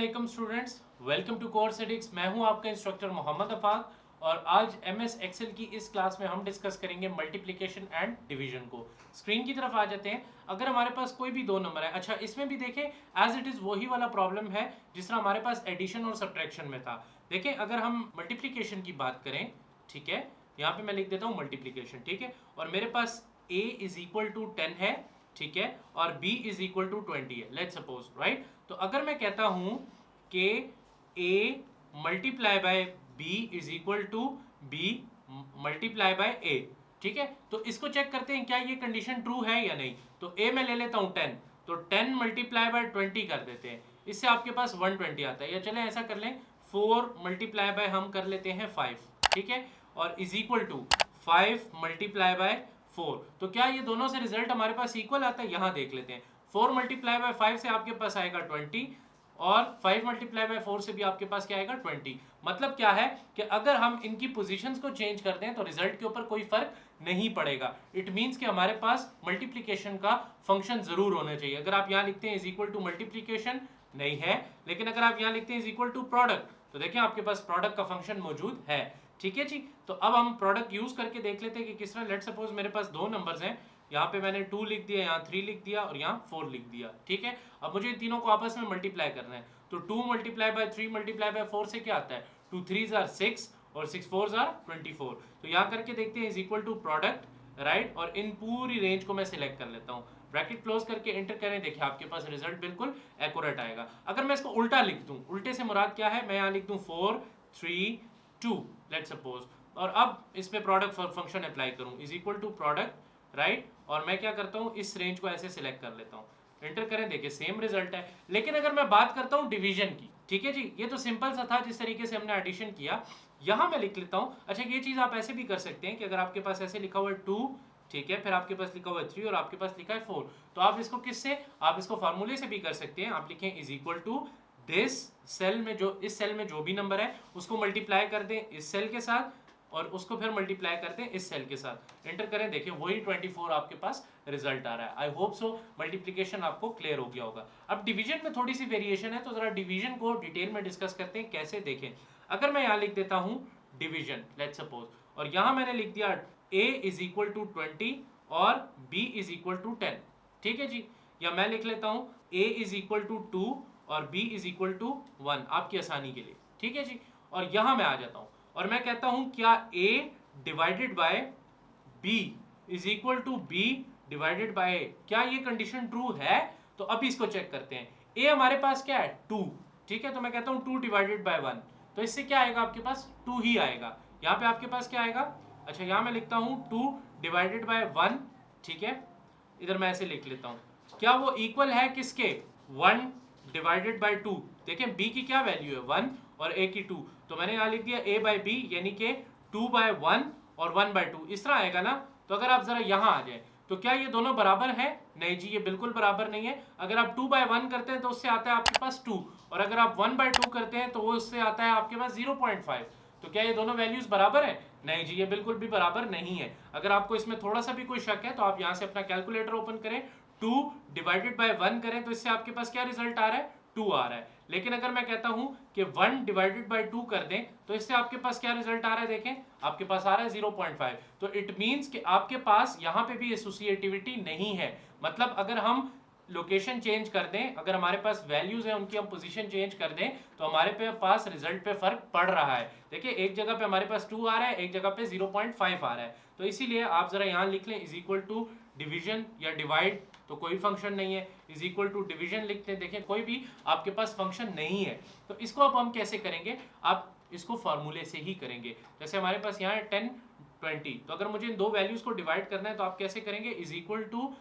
वालेकुम students, welcome to course Edix. मैं हूं आपका इंस्ट्रक्टर मोहम्मद अफाक और आज एमएस एक्सेल की इस क्लास में हम डिस्कस करेंगे मल्टीप्लिकेशन एंड डिवीजन को। स्क्रीन की तरफ आ जाते हैं। अगर हमारे पास कोई भी दो नंबर है, अच्छा इसमें भी देखें एज इट इज वही वाला प्रॉब्लम है जिस तरह हमारे पास एडिशन और सब्ट्रैक्शन में था। देखें अगर हम मल्टीप्लिकेशन की बात करें, ठीक है, यहाँ पे मैं लिख देता हूँ मल्टीप्लिकेशन, ठीक है, और मेरे पास a इज इक्वल टू 10 है, ठीक है, और b इज इक्वल टू 20 है, लेट्स सपोज, राइट। तो अगर मैं कहता हूं कि a multiply by b is equal to b multiply by a, ठीक है, तो इसको चेक करते हैं क्या ये कंडीशन ट्रू है या नहीं। तो a मैं ले लेता हूं 10, तो 10 मल्टीप्लाई बाय 20 कर देते हैं, इससे आपके पास 120 आता है। या चलें ऐसा कर लें 4 मल्टीप्लाई बाय हम कर लेते हैं 5, ठीक है, और is equal to 5 multiply by 4। तो क्या ये दोनों से रिजल्ट हमारे पास इक्वल आता है? यहाँ देख लेते हैं। 4 मल्टीप्लाई बाय 5 से आपके पास आएगा 20 और 5 मल्टीप्लाई बाय 4 से भी आपके पास क्या आएगा 20। मतलब क्या है कि अगर हम इनकी पोजीशंस को चेंज कर दें तो रिजल्ट के ऊपर कोई फर्क नहीं पड़ेगा। इट मींस कि हमारे पास मल्टीप्लिकेशन का फंक्शन जरूर होना चाहिए। अगर आप यहाँ लिखते हैं इज इक्वल टू मल्टीप्लिकेशन, नहीं है, लेकिन अगर आप यहाँ लिखते हैं इज इक्वल टू प्रोडक्ट, तो देखें आपके पास प्रोडक्ट का फंक्शन मौजूद है, ठीक है जी। तो अब हम प्रोडक्ट यूज करके देख लेते हैं कि किस तरह। लेट सपोज मेरे पास दो नंबर्स हैं, यहाँ पे मैंने 2 लिख दिया, यहाँ 3 लिख दिया और यहाँ 4 लिख दिया, ठीक है। अब मुझे इन तीनों को आपस में मल्टीप्लाई करना है, तो 2 मल्टीप्लाई बाय 3 मल्टीप्लाई बाय 4 से क्या आता है? 2 3s आर 6 और 6 4s आर 24। तो यहाँ करके देखते हैं is equal to product, right, और इन पूरी रेंज को मैं सिलेक्ट कर लेता हूँ, ब्रैकेट क्लोज करके एंटर करें। देखिए आपके पास रिजल्ट बिल्कुल एक्यूरेट आएगा। अगर मैं इसको उल्टा लिख दूं, उल्टे से मुराद क्या है, मैं यहाँ लिख दूं 4 3 2 लेट सपोज, और अब इस पे प्रोडक्ट फंक्शन अप्लाई करूं is equal to product, right, और मैं क्या करता हूं इस रेंज को ऐसे सिलेक्ट कर लेता हूं, एंटर करें, देखिए सेम रिजल्ट है। लेकिन अगर मैं बात करता हूं डिवीजन की, ठीक है जी, ये तो सिंपल सा था जिस तरीके से हमने एडिशन किया। यहां मैं लिख लेता हूं, अच्छा ये चीज आप ऐसे भी कर सकते हैं कि अगर आपके पास ऐसे लिखा हुआ है 2, ठीक है, फिर आपके पास लिखा हुआ है 3 और आपके पास लिखा है 4, तो आप इसको किससे, आप इसको फार्मूले से भी कर सकते हैं। आप लिखें is equal to this cell में, जो इस सेल में जो भी नंबर है उसको मल्टीप्लाई कर दें इस सेल के साथ और उसको फिर मल्टीप्लाई करते हैं इस सेल के साथ, एंटर करें, देखिए वही 24 आपके पास रिजल्ट आ रहा है। आई होप सो मल्टीप्लिकेशन आपको क्लियर हो गया होगा। अब डिवीजन में थोड़ी सी वेरिएशन है, तो जरा डिवीजन को डिटेल में डिस्कस करते हैं कैसे। देखें अगर मैं यहाँ लिख देता हूँ डिवीजन, लेट सपोज, और यहाँ मैंने लिख दिया a इज इक्वल टू 20 और b इज इक्वल टू 10, ठीक है जी, या मैं लिख लेता हूँ a इज इक्वल टू 2 और b इज इक्वल टू 1 आपकी आसानी के लिए, ठीक है जी। और यहाँ मैं आ जाता हूँ और मैं कहता हूं क्या a divided by b is equal to b divided by a, क्या ये कंडीशन ट्रू है? तो अभी इसको चेक करते हैं। a हमारे पास क्या है 2, ठीक है, तो मैं कहता हूं 2 डिवाइडेड बाय 1, तो इससे क्या आएगा आपके पास 2 ही आएगा। यहाँ पे आपके पास क्या आएगा, अच्छा यहाँ मैं लिखता हूं 2 डिवाइडेड बाय 1, ठीक है, इधर मैं ऐसे लिख लेता हूं। क्या वो इक्वल है किसके? 1 डिवाइडेड बाय 2। देखें b की क्या वैल्यू है 1 और a की 2, तो मैंने यहाँ लिख दिया a बाय b यानी कि 2 बाय 1 और 1 बाय 2, इस तरह आएगा ना। तो अगर आप जरा यहाँ आ जाए तो क्या ये दोनों बराबर है? नहीं जी, ये बिल्कुल बराबर नहीं है। अगर आप 2 बाय 1 करते हैं तो उससे आता है आपके पास 2, और अगर आप 1 बाय 2 करते हैं तो वो उससे आता है आपके पास 0.5। तो क्या ये दोनों वैल्यूज बराबर है? नहीं जी, ये बिल्कुल भी बराबर नहीं है। अगर आपको इसमें थोड़ा सा भी कोई शक है तो आप यहाँ से अपना कैलकुलेटर ओपन करें, 2 डिवाइडेड बाय 1 करें तो इससे आपके पास क्या रिजल्ट आ रहा है? 2 आ रहा है। लेकिन अगर मैं कहता हूं कि 1 डिवाइडेड बाय 2 कर दें तो इससे आपके पास क्या रिजल्ट आ रहा है? देखें आपके पास आ रहा है 0.5। तो इट मींस कि आपके पास यहां पे भी एसोसिएटिविटी नहीं है। मतलब अगर हम लोकेशन चेंज कर दें, अगर हमारे पास वैल्यूज हैं उनकी हम पोजीशन चेंज कर दें तो हमारे पास रिजल्ट पे फर्क पड़ रहा है। देखिए एक जगह पे हमारे पास 2 आ रहा है, एक जगह पे 0.5 आ रहा है। तो इसीलिए आप जरा यहाँ लिख लें इज इक्वल टू डिवीजन या डिवाइड, तो कोई फंक्शन नहीं है, इज इक्वल टू डिवीजन लिखते हैं, देखें कोई भी आपके पास फंक्शन नहीं है। तो इसको अब हम कैसे करेंगे? आप इसको फार्मूले से ही करेंगे। जैसे हमारे पास यहाँ है 10 20, तो अगर मुझे इन दो वैल्यूज को डिवाइड करना है तो आप कैसे करेंगे? Is equal to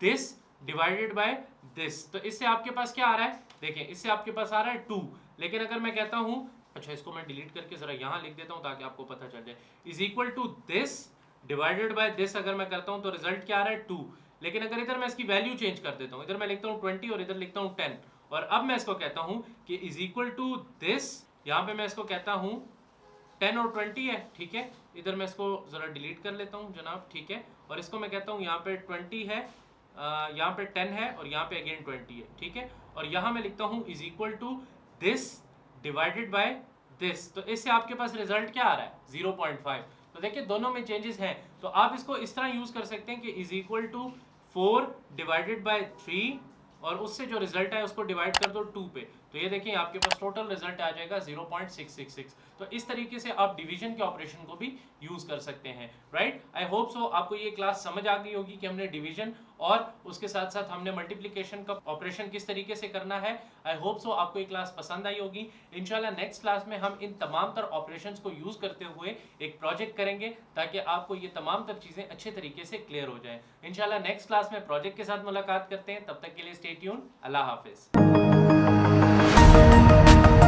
this divided by this, तो इससे आपके पास क्या आ रहा है? देखें इससे आपके पास आ रहा है 2। लेकिन अगर मैं कहता हूं, अच्छा इसको मैं डिलीट करके जरा यहाँ लिख देता हूं ताकि आपको पता चल जाए, is equal to this divided by this अगर मैं करता हूं तो रिजल्ट क्या आ रहा है 2। लेकिन अगर इधर मैं इसकी वैल्यू चेंज कर देता हूं, इधर मैं लिखता हूं 20 और इधर लिखता हूं 10, और अब मैं इसको कहता हूं कि इज इक्वल टू दिस, यहाँ पे मैं इसको कहता हूं 10 और 20 है, ठीक है, इधर मैं इसको जरा डिलीट कर लेता हूं जनाब, ठीक है, और इसको मैं कहता हूं यहाँ पे 20 है, यहाँ पे 10 है और यहाँ पे अगेन 20 है, ठीक है, और यहाँ मैं लिखता हूँ is equal to this divided by this, तो इससे आपके पास रिजल्ट क्या आ रहा है 0.5। तो देखिए दोनों में चेंजेस हैं, तो आप इसको इस तरह यूज कर सकते हैं कि is equal to 4 divided by 3 और उससे जो रिजल्ट है उसको डिवाइड कर दो 2 पे, तो ये देखिए आपके पास टोटल रिजल्ट आ जाएगा 0.666। तो इस तरीके से आप डिवीजन के ऑपरेशन को भी यूज कर सकते हैं, राइट। आई होप सो आपको ये क्लास समझ आ गई होगी कि हमने डिवीजन और उसके साथ साथ हमने मल्टीप्लिकेशन का ऑपरेशन किस तरीके से करना है। आई होप सो आपको ये क्लास पसंद आई होगी। इंशाल्लाह नेक्स्ट क्लास में हम इन तमाम तर ऑपरेशंस को यूज करते हुए एक प्रोजेक्ट करेंगे ताकि आपको ये तमाम तर चीजें अच्छे तरीके से क्लियर हो जाए। इंशाल्लाह नेक्स्ट क्लास में प्रोजेक्ट के साथ मुलाकात करते हैं, तब तक के लिए स्टे ट्यून्ड। अल्लाह हाफिज।